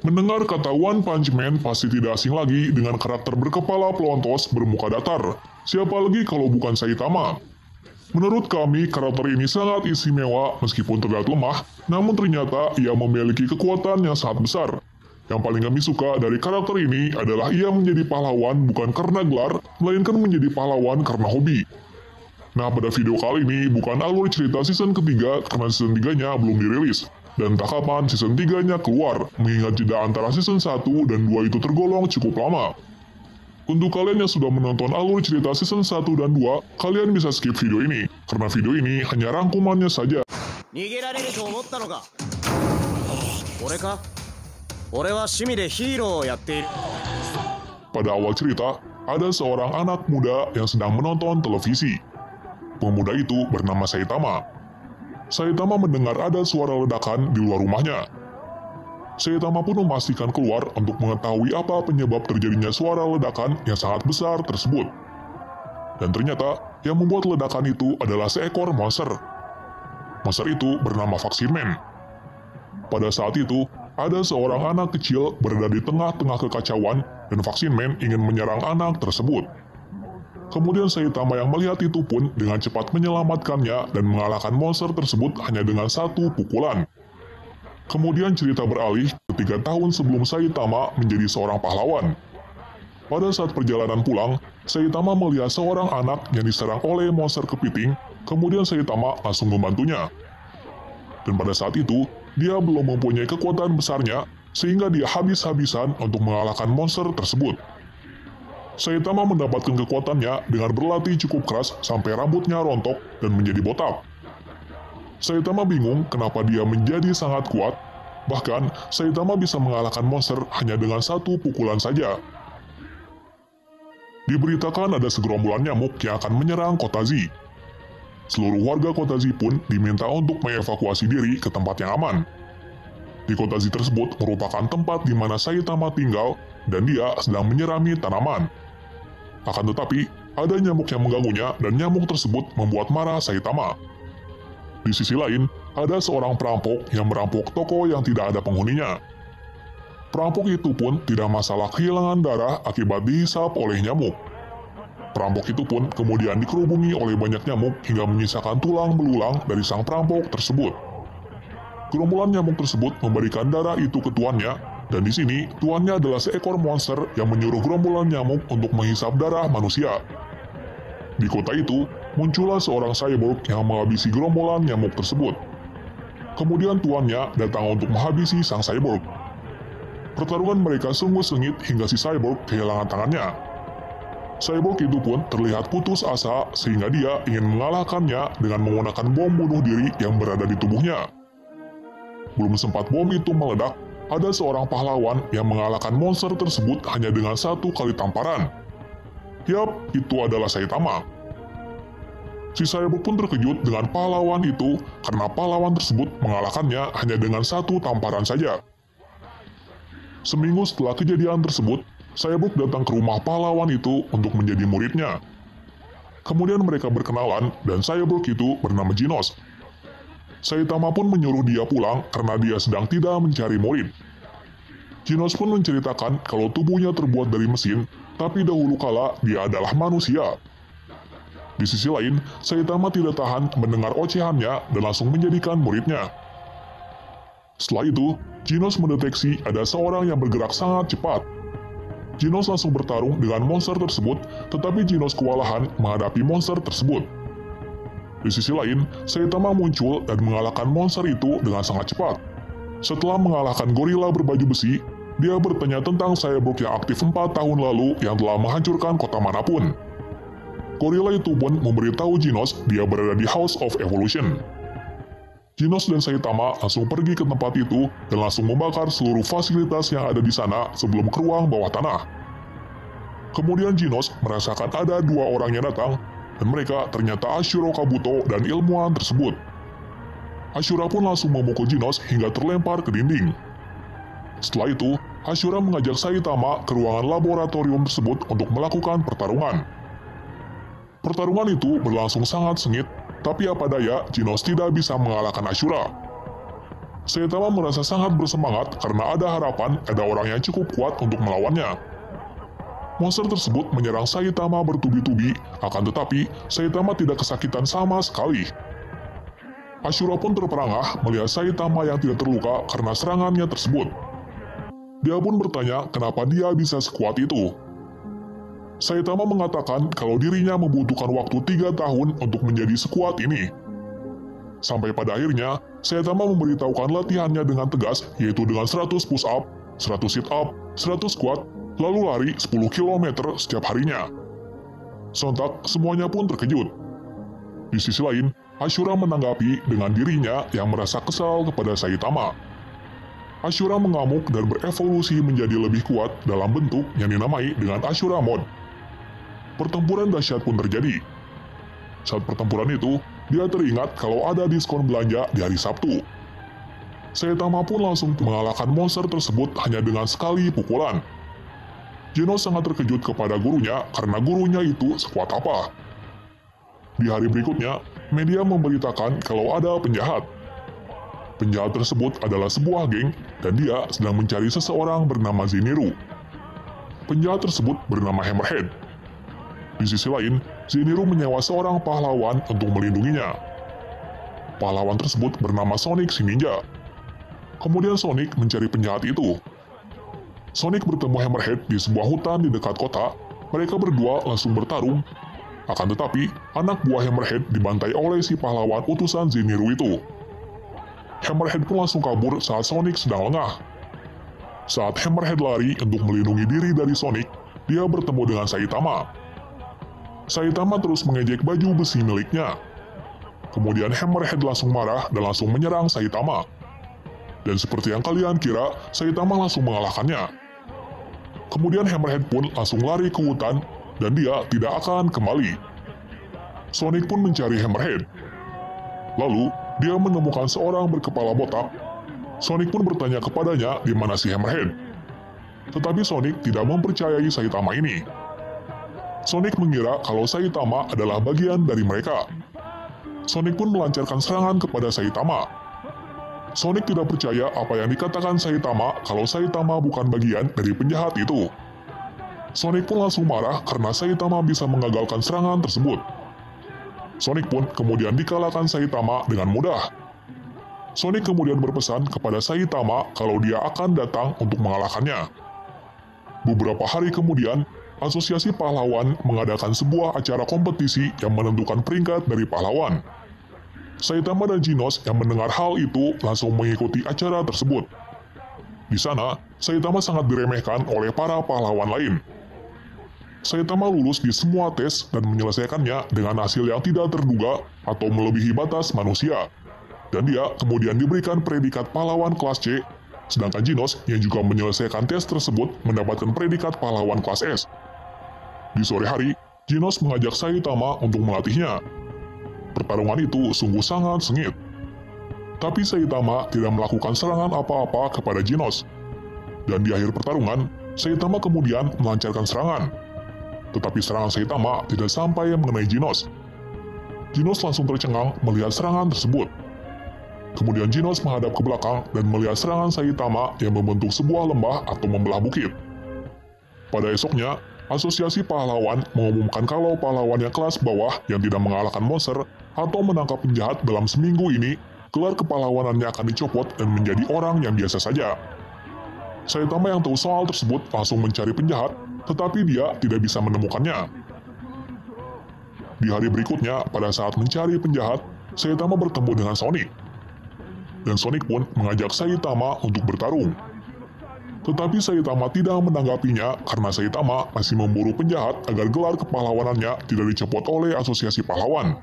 Mendengar kata One Punch Man pasti tidak asing lagi dengan karakter berkepala pelontos bermuka datar. Siapa lagi kalau bukan Saitama? Menurut kami, karakter ini sangat istimewa meskipun terlihat lemah, namun ternyata ia memiliki kekuatan yang sangat besar. Yang paling kami suka dari karakter ini adalah ia menjadi pahlawan bukan karena gelar, melainkan menjadi pahlawan karena hobi. Nah, pada video kali ini bukan alur cerita season ketiga karena season 3-nya belum dirilis. Dan tak kapan season 3-nya keluar, mengingat jeda antara season 1 dan 2 itu tergolong cukup lama. Untuk kalian yang sudah menonton alur cerita season 1 dan 2, kalian bisa skip video ini, karena video ini hanya rangkumannya saja. 逃げられると思ったのか。俺か。俺は趣味でヒーローをやっている。 Pada awal cerita, ada seorang anak muda yang sedang menonton televisi. Pemuda itu bernama Saitama. Saitama mendengar ada suara ledakan di luar rumahnya. Saitama pun memastikan keluar untuk mengetahui apa penyebab terjadinya suara ledakan yang sangat besar tersebut. Dan ternyata, yang membuat ledakan itu adalah seekor monster. Monster itu bernama Vaksin Man. Pada saat itu, ada seorang anak kecil berada di tengah-tengah kekacauan dan Vaksin Man ingin menyerang anak tersebut. Kemudian Saitama yang melihat itu pun dengan cepat menyelamatkannya dan mengalahkan monster tersebut hanya dengan satu pukulan. Kemudian cerita beralih ke 3 tahun sebelum Saitama menjadi seorang pahlawan. Pada saat perjalanan pulang, Saitama melihat seorang anak yang diserang oleh monster kepiting, kemudian Saitama langsung membantunya. Dan pada saat itu, dia belum mempunyai kekuatan besarnya, sehingga dia habis-habisan untuk mengalahkan monster tersebut. Saitama mendapatkan kekuatannya dengan berlatih cukup keras sampai rambutnya rontok dan menjadi botak. Saitama bingung kenapa dia menjadi sangat kuat, bahkan Saitama bisa mengalahkan monster hanya dengan satu pukulan saja. Diberitakan ada segerombolan nyamuk yang akan menyerang kota Z. Seluruh warga kota Z pun diminta untuk mengevakuasi diri ke tempat yang aman. Di kota Z tersebut merupakan tempat di mana Saitama tinggal dan dia sedang menyirami tanaman. Akan tetapi, ada nyamuk yang mengganggunya dan nyamuk tersebut membuat marah Saitama. Di sisi lain, ada seorang perampok yang merampok toko yang tidak ada penghuninya. Perampok itu pun tidak masalah kehilangan darah akibat dihisap oleh nyamuk. Perampok itu pun kemudian dikerubungi oleh banyak nyamuk hingga menyisakan tulang belulang dari sang perampok tersebut. Gerombolan nyamuk tersebut memberikan darah itu ke tuannya, dan di sini tuannya adalah seekor monster yang menyuruh gerombolan nyamuk untuk menghisap darah manusia. Di kota itu, muncullah seorang cyborg yang menghabisi gerombolan nyamuk tersebut. Kemudian tuannya datang untuk menghabisi sang cyborg. Pertarungan mereka sungguh sengit hingga si cyborg kehilangan tangannya. Cyborg itu pun terlihat putus asa sehingga dia ingin mengalahkannya dengan menggunakan bom bunuh diri yang berada di tubuhnya. Belum sempat bom itu meledak, ada seorang pahlawan yang mengalahkan monster tersebut hanya dengan satu kali tamparan. Yap, itu adalah Saitama. Si Cyborg pun terkejut dengan pahlawan itu karena pahlawan tersebut mengalahkannya hanya dengan satu tamparan saja. Seminggu setelah kejadian tersebut, Cyborg datang ke rumah pahlawan itu untuk menjadi muridnya. Kemudian mereka berkenalan dan Cyborg itu bernama Genos. Saitama pun menyuruh dia pulang karena dia sedang tidak mencari murid. Genos pun menceritakan kalau tubuhnya terbuat dari mesin, tapi dahulu kala dia adalah manusia. Di sisi lain, Saitama tidak tahan mendengar ocehannya dan langsung menjadikan muridnya. Setelah itu, Genos mendeteksi ada seorang yang bergerak sangat cepat. Genos langsung bertarung dengan monster tersebut, tetapi Genos kewalahan menghadapi monster tersebut. Di sisi lain, Saitama muncul dan mengalahkan monster itu dengan sangat cepat. Setelah mengalahkan gorila berbaju besi, dia bertanya tentang Cyborg yang aktif 4 tahun lalu yang telah menghancurkan kota manapun. Gorila itu pun memberitahu Genos dia berada di House of Evolution. Genos dan Saitama langsung pergi ke tempat itu dan langsung membakar seluruh fasilitas yang ada di sana sebelum ke ruang bawah tanah. Kemudian Genos merasakan ada 2 orang yang datang, dan mereka ternyata Ashura Kabuto dan ilmuwan tersebut. Ashura pun langsung memukul Genos hingga terlempar ke dinding. Setelah itu, Ashura mengajak Saitama ke ruangan laboratorium tersebut untuk melakukan pertarungan. Pertarungan itu berlangsung sangat sengit, tapi apa daya Genos tidak bisa mengalahkan Ashura. Saitama merasa sangat bersemangat karena ada harapan ada orang yang cukup kuat untuk melawannya. Monster tersebut menyerang Saitama bertubi-tubi, akan tetapi Saitama tidak kesakitan sama sekali. Ashura pun terperangah melihat Saitama yang tidak terluka karena serangannya tersebut. Dia pun bertanya kenapa dia bisa sekuat itu. Saitama mengatakan kalau dirinya membutuhkan waktu 3 tahun untuk menjadi sekuat ini. Sampai pada akhirnya, Saitama memberitahukan latihannya dengan tegas, yaitu dengan 100 push up, 100 sit up, 100 squat, lalu lari 10 km setiap harinya. Sontak, semuanya pun terkejut. Di sisi lain, Ashura menanggapi dengan dirinya yang merasa kesal kepada Saitama. Ashura mengamuk dan berevolusi menjadi lebih kuat dalam bentuk yang dinamai dengan Ashura Mode. Pertempuran dahsyat pun terjadi. Saat pertempuran itu, dia teringat kalau ada diskon belanja di hari Sabtu. Saitama pun langsung mengalahkan monster tersebut hanya dengan sekali pukulan. Genos sangat terkejut kepada gurunya karena gurunya itu sekuat apa. Di hari berikutnya, media memberitakan kalau ada penjahat. Penjahat tersebut adalah sebuah geng dan dia sedang mencari seseorang bernama Zenitsu. Penjahat tersebut bernama Hammerhead. Di sisi lain, Zenitsu menyewa seorang pahlawan untuk melindunginya. Pahlawan tersebut bernama Sonic si Ninja. Kemudian Sonic mencari penjahat itu. Sonic bertemu Hammerhead di sebuah hutan di dekat kota. Mereka berdua langsung bertarung. Akan tetapi, anak buah Hammerhead dibantai oleh si pahlawan utusan Zenitsu itu. Hammerhead pun langsung kabur saat Sonic sedang lengah. Saat Hammerhead lari untuk melindungi diri dari Sonic, dia bertemu dengan Saitama. Saitama terus mengejek baju besi miliknya. Kemudian Hammerhead langsung marah dan langsung menyerang Saitama. Dan seperti yang kalian kira, Saitama langsung mengalahkannya. Kemudian Hammerhead pun langsung lari ke hutan dan dia tidak akan kembali. Sonic pun mencari Hammerhead. Lalu, dia menemukan seorang berkepala botak. Sonic pun bertanya kepadanya di mana si Hammerhead. Tetapi Sonic tidak mempercayai Saitama ini. Sonic mengira kalau Saitama adalah bagian dari mereka. Sonic pun melancarkan serangan kepada Saitama. Sonic tidak percaya apa yang dikatakan Saitama kalau Saitama bukan bagian dari penjahat itu. Sonic pun langsung marah karena Saitama bisa mengagalkan serangan tersebut. Sonic pun kemudian dikalahkan Saitama dengan mudah. Sonic kemudian berpesan kepada Saitama kalau dia akan datang untuk mengalahkannya. Beberapa hari kemudian, Asosiasi Pahlawan mengadakan sebuah acara kompetisi yang menentukan peringkat dari pahlawan. Saitama dan Genos yang mendengar hal itu langsung mengikuti acara tersebut. Di sana, Saitama sangat diremehkan oleh para pahlawan lain. Saitama lulus di semua tes dan menyelesaikannya dengan hasil yang tidak terduga atau melebihi batas manusia. Dan dia kemudian diberikan predikat pahlawan kelas C, sedangkan Genos yang juga menyelesaikan tes tersebut mendapatkan predikat pahlawan kelas S. Di sore hari, Genos mengajak Saitama untuk melatihnya. Pertarungan itu sungguh sangat sengit. Tapi Saitama tidak melakukan serangan apa-apa kepada Genos. Dan di akhir pertarungan, Saitama kemudian melancarkan serangan. Tetapi serangan Saitama tidak sampai mengenai Genos. Genos langsung tercengang melihat serangan tersebut. Kemudian Genos menghadap ke belakang dan melihat serangan Saitama yang membentuk sebuah lembah atau membelah bukit. Pada esoknya, Asosiasi Pahlawan mengumumkan kalau pahlawan yang kelas bawah yang tidak mengalahkan monster atau menangkap penjahat dalam seminggu ini, gelar kepahlawanannya akan dicopot dan menjadi orang yang biasa saja. Saitama yang tahu soal tersebut langsung mencari penjahat, tetapi dia tidak bisa menemukannya. Di hari berikutnya, pada saat mencari penjahat, Saitama bertemu dengan Sonic. Dan Sonic pun mengajak Saitama untuk bertarung. Tetapi Saitama tidak menanggapinya karena Saitama masih memburu penjahat agar gelar kepahlawanannya tidak dicopot oleh Asosiasi Pahlawan.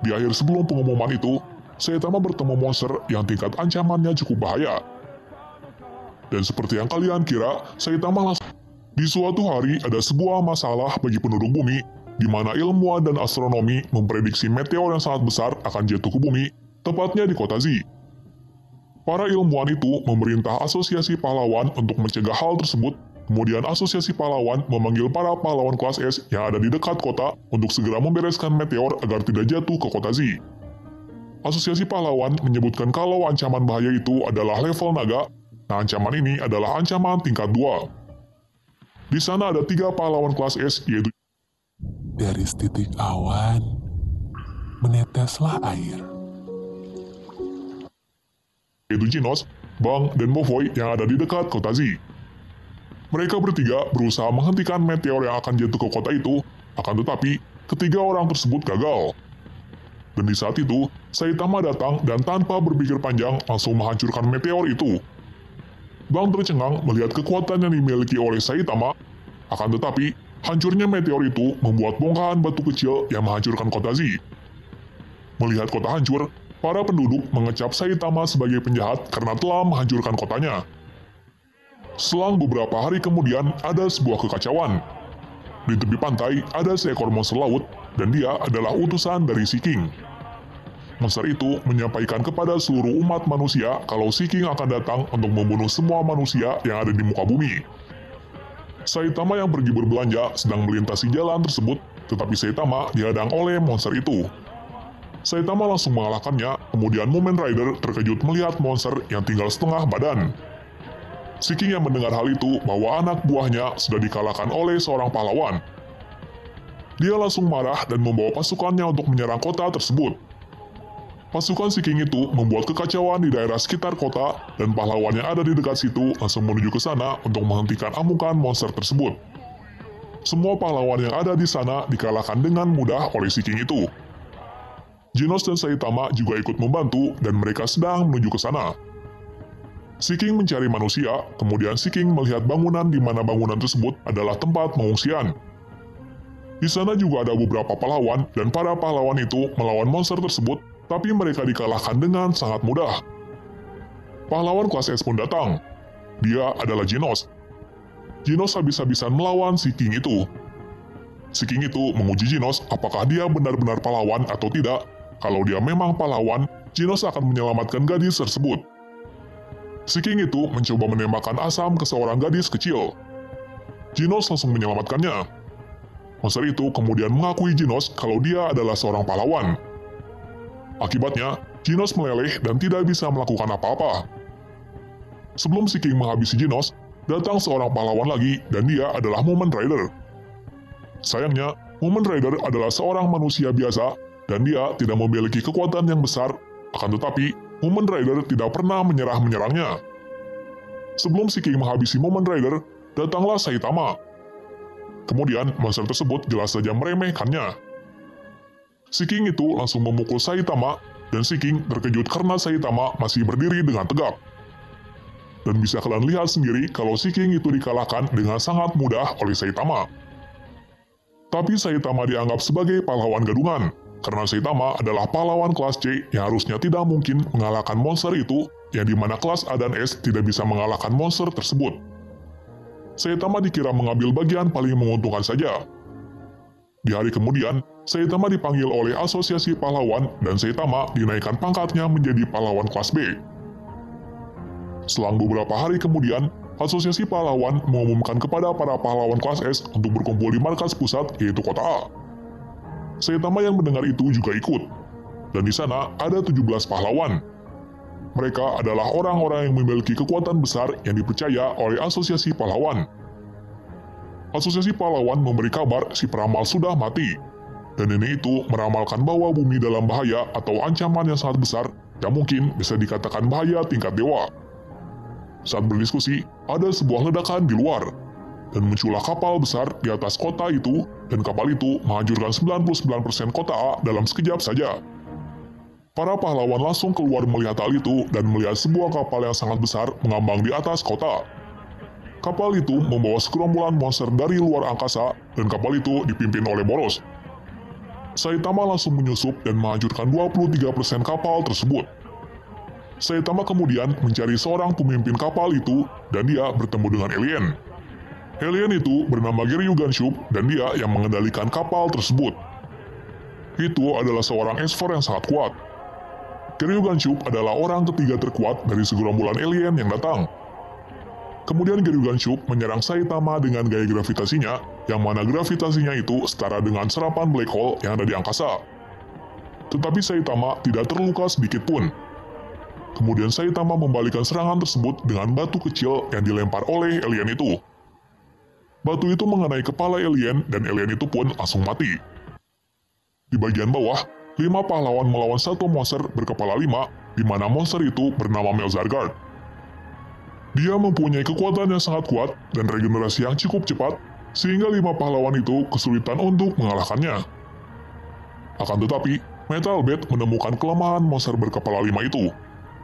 Di akhir sebelum pengumuman itu, Saitama bertemu monster yang tingkat ancamannya cukup bahaya. Dan seperti yang kalian kira, Saitama langsung... Di suatu hari ada sebuah masalah bagi penduduk bumi, di mana ilmuwan dan astronomi memprediksi meteor yang sangat besar akan jatuh ke bumi, tepatnya di kota Z. Para ilmuwan itu memerintah Asosiasi Pahlawan untuk mencegah hal tersebut, kemudian Asosiasi Pahlawan memanggil para pahlawan kelas S yang ada di dekat kota untuk segera membereskan meteor agar tidak jatuh ke kota Z. Asosiasi pahlawan menyebutkan kalau ancaman bahaya itu adalah level naga. Nah, ancaman ini adalah ancaman tingkat 2. Di sana ada 3 pahlawan kelas S, yaitu Dari setitik awan, meneteslah air. Genos, Bang, dan Movoy yang ada di dekat kota Z. Mereka bertiga berusaha menghentikan meteor yang akan jatuh ke kota itu, akan tetapi ketiga orang tersebut gagal. Dan di saat itu, Saitama datang dan tanpa berpikir panjang langsung menghancurkan meteor itu. Bang tercengang melihat kekuatan yang dimiliki oleh Saitama, akan tetapi hancurnya meteor itu membuat bongkahan batu kecil yang menghancurkan kota Z. Melihat kota hancur, para penduduk mengecap Saitama sebagai penjahat karena telah menghancurkan kotanya. Selang beberapa hari kemudian, ada sebuah kekacauan. Di tepi pantai, ada seekor monster laut, dan dia adalah utusan dari Sea King. Monster itu menyampaikan kepada seluruh umat manusia kalau Sea King akan datang untuk membunuh semua manusia yang ada di muka bumi. Saitama yang pergi berbelanja sedang melintasi jalan tersebut, tetapi Saitama dihadang oleh monster itu. Saitama langsung mengalahkannya, kemudian Mumen Rider terkejut melihat monster yang tinggal setengah badan. Sea King yang mendengar hal itu bahwa anak buahnya sudah dikalahkan oleh seorang pahlawan. Dia langsung marah dan membawa pasukannya untuk menyerang kota tersebut. Pasukan Sea King itu membuat kekacauan di daerah sekitar kota dan pahlawan yang ada di dekat situ langsung menuju ke sana untuk menghentikan amukan monster tersebut. Semua pahlawan yang ada di sana dikalahkan dengan mudah oleh Sea King itu. Genos dan Saitama juga ikut membantu dan mereka sedang menuju ke sana. Sea King mencari manusia, kemudian Sea King melihat bangunan di mana bangunan tersebut adalah tempat pengungsian. Di sana juga ada beberapa pahlawan dan para pahlawan itu melawan monster tersebut, tapi mereka dikalahkan dengan sangat mudah. Pahlawan kelas S pun datang. Dia adalah Genos. Genos habis-habisan melawan Sea King itu. Sea King itu menguji Genos apakah dia benar-benar pahlawan atau tidak. Kalau dia memang pahlawan, Genos akan menyelamatkan gadis tersebut. Sea King itu mencoba menembakkan asam ke seorang gadis kecil. Genos langsung menyelamatkannya. Monster itu kemudian mengakui Genos kalau dia adalah seorang pahlawan. Akibatnya, Genos meleleh dan tidak bisa melakukan apa-apa. Sebelum Sea King menghabisi Genos, datang seorang pahlawan lagi dan dia adalah Mumen Rider. Sayangnya, Mumen Rider adalah seorang manusia biasa dan dia tidak memiliki kekuatan yang besar, akan tetapi Mumen Rider tidak pernah menyerangnya. Sebelum Sea King menghabisi Mumen Rider, datanglah Saitama. Kemudian monster tersebut jelas saja meremehkannya. Sea King itu langsung memukul Saitama, dan Sea King terkejut karena Saitama masih berdiri dengan tegak. Dan bisa kalian lihat sendiri kalau Sea King itu dikalahkan dengan sangat mudah oleh Saitama. Tapi Saitama dianggap sebagai pahlawan gadungan, karena Saitama adalah pahlawan kelas C yang harusnya tidak mungkin mengalahkan monster itu, yang dimana kelas A dan S tidak bisa mengalahkan monster tersebut. Saitama dikira mengambil bagian paling menguntungkan saja. Di hari kemudian, Saitama dipanggil oleh Asosiasi Pahlawan dan Saitama dinaikkan pangkatnya menjadi pahlawan kelas B. Selang beberapa hari kemudian, Asosiasi Pahlawan mengumumkan kepada para pahlawan kelas S untuk berkumpul di markas pusat, yaitu kota A. Saitama yang mendengar itu juga ikut, dan di sana ada 17 pahlawan. Mereka adalah orang-orang yang memiliki kekuatan besar yang dipercaya oleh Asosiasi Pahlawan. Asosiasi Pahlawan memberi kabar si peramal sudah mati, dan nenek itu meramalkan bahwa bumi dalam bahaya atau ancaman yang sangat besar yang mungkin bisa dikatakan bahaya tingkat dewa. Saat berdiskusi, ada sebuah ledakan di luar, dan muncullah kapal besar di atas kota itu, dan kapal itu menghancurkan 99% kota A dalam sekejap saja. Para pahlawan langsung keluar melihat hal itu dan melihat sebuah kapal yang sangat besar mengambang di atas kota. Kapal itu membawa segerombolan monster dari luar angkasa, dan kapal itu dipimpin oleh Boros. Saitama langsung menyusup dan menghancurkan 23% kapal tersebut. Saitama kemudian mencari seorang pemimpin kapal itu, dan dia bertemu dengan alien. Alien itu bernama Geryugan Shub, dan dia yang mengendalikan kapal tersebut. Itu adalah seorang S4 yang sangat kuat. Geryugan Shub adalah orang ketiga terkuat dari segerombolan alien yang datang. Kemudian Geryugan Shub menyerang Saitama dengan gaya gravitasinya, yang mana gravitasinya itu setara dengan serapan black hole yang ada di angkasa. Tetapi Saitama tidak terluka sedikit pun. Kemudian Saitama membalikkan serangan tersebut dengan batu kecil yang dilempar oleh alien itu. Batu itu mengenai kepala alien dan alien itu pun langsung mati. Di bagian bawah, 5 pahlawan melawan satu monster berkepala 5, di mana monster itu bernama Melzargard. Dia mempunyai kekuatan yang sangat kuat dan regenerasi yang cukup cepat, sehingga 5 pahlawan itu kesulitan untuk mengalahkannya. Akan tetapi, Metalbed menemukan kelemahan monster berkepala 5 itu,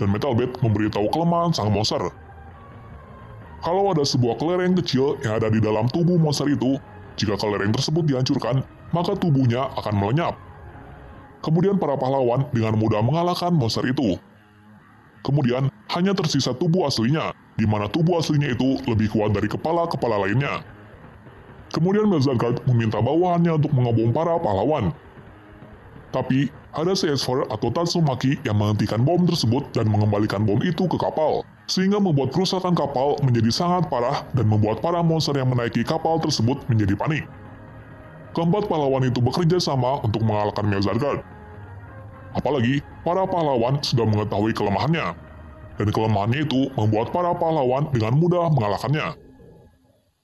dan Metalbed memberitahu kelemahan sang monster. Kalau ada sebuah kelereng kecil yang ada di dalam tubuh monster itu, jika kelereng tersebut dihancurkan, maka tubuhnya akan melenyap. Kemudian para pahlawan dengan mudah mengalahkan monster itu. Kemudian, hanya tersisa tubuh aslinya, di mana tubuh aslinya itu lebih kuat dari kepala-kepala lainnya. Kemudian Melzargard meminta bawahannya untuk mengebom para pahlawan. Tapi, ada CS4 atau Tatsumaki yang menghentikan bom tersebut dan mengembalikan bom itu ke kapal, sehingga membuat kerusakan kapal menjadi sangat parah dan membuat para monster yang menaiki kapal tersebut menjadi panik. Keempat pahlawan itu bekerja sama untuk mengalahkan Melzargard. Apalagi, para pahlawan sudah mengetahui kelemahannya, dan kelemahannya itu membuat para pahlawan dengan mudah mengalahkannya.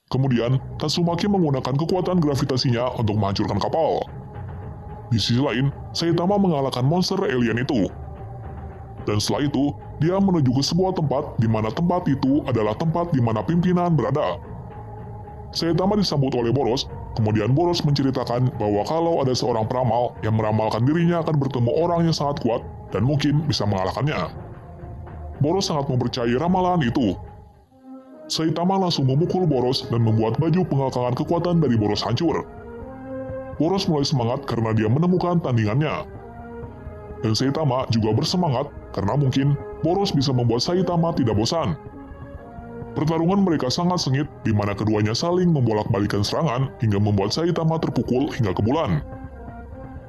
Kemudian, Tatsumaki menggunakan kekuatan gravitasinya untuk menghancurkan kapal. Di sisi lain, Saitama mengalahkan monster alien itu. Dan setelah itu, dia menuju ke sebuah tempat di mana tempat itu adalah tempat di mana pimpinan berada. Saitama disambut oleh Boros, kemudian Boros menceritakan bahwa kalau ada seorang peramal yang meramalkan dirinya akan bertemu orang yang sangat kuat dan mungkin bisa mengalahkannya. Boros sangat mempercayai ramalan itu. Saitama langsung memukul Boros dan membuat baju pengakangan kekuatan dari Boros hancur. Boros mulai semangat karena dia menemukan tandingannya. Dan Saitama juga bersemangat karena mungkin Boros bisa membuat Saitama tidak bosan. Pertarungan mereka sangat sengit di mana keduanya saling membolak-balikan serangan hingga membuat Saitama terpukul hingga ke bulan.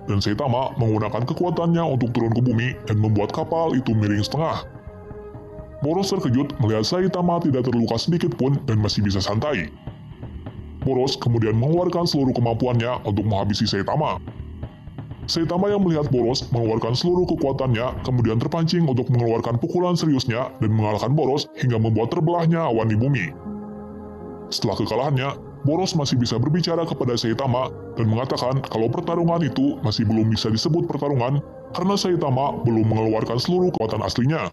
Dan Saitama menggunakan kekuatannya untuk turun ke bumi dan membuat kapal itu miring setengah. Boros terkejut melihat Saitama tidak terluka sedikit pun dan masih bisa santai. Boros kemudian mengeluarkan seluruh kemampuannya untuk menghabisi Saitama. Saitama yang melihat Boros mengeluarkan seluruh kekuatannya kemudian terpancing untuk mengeluarkan pukulan seriusnya dan mengalahkan Boros hingga membuat terbelahnya awan di bumi. Setelah kekalahannya, Boros masih bisa berbicara kepada Saitama dan mengatakan kalau pertarungan itu masih belum bisa disebut pertarungan karena Saitama belum mengeluarkan seluruh kekuatan aslinya.